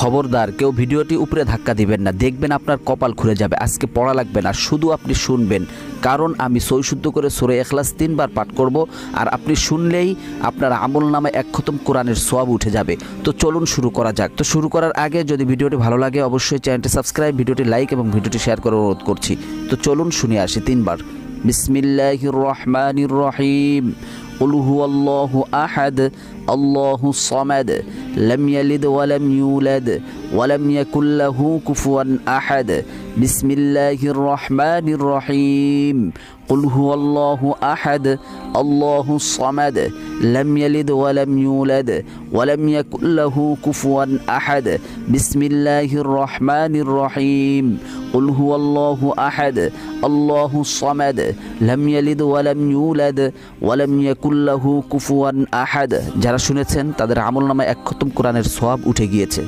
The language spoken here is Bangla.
খবরদার কেউ ভিডিওটি উপরে ধাক্কা দিবেন না, দেখবেন আপনার কপাল খুলে যাবে। আজকে পড়া লাগবে না, শুধু আপনি শুনবেন, কারণ আমি সই শুদ্ধ করে সূরা ইখলাস 3 বার পাঠ করব, আর আপনি শুনলেই আপনার আমল নামে 1 খতম কোরআনের সওয়াব উঠে যাবে। তো চলুন শুরু করা যাক। তো শুরু করার আগে যদি ভিডিওটি ভালো লাগে অবশ্যই চ্যানেলটি সাবস্ক্রাইব, ভিডিওটি লাইক এবং ভিডিওটি শেয়ার করার অনুরোধ করছি। তো চলুন শুনে আসি 3 বার। বিসমিল্লাহির রহমানির রহিম। قل هو الله أحد الله الصمد لم يلد ولم يولد ولم يكن له كفوا أحد بسم الله الرحمن الرحيم قل هو الله أحد الله الصمد لم يلد ولم يولد ولم يكن له كفوا أحد بسم الله الرحمن الرحيم قل هو الله أحد الله الصمد لم يلد ولم يولد ولم يكن له كفوا أحد। যারা শুনেছেন তাদের আমলনামায় 1 খতম কোরআনের সওয়াব উঠে গিয়েছে।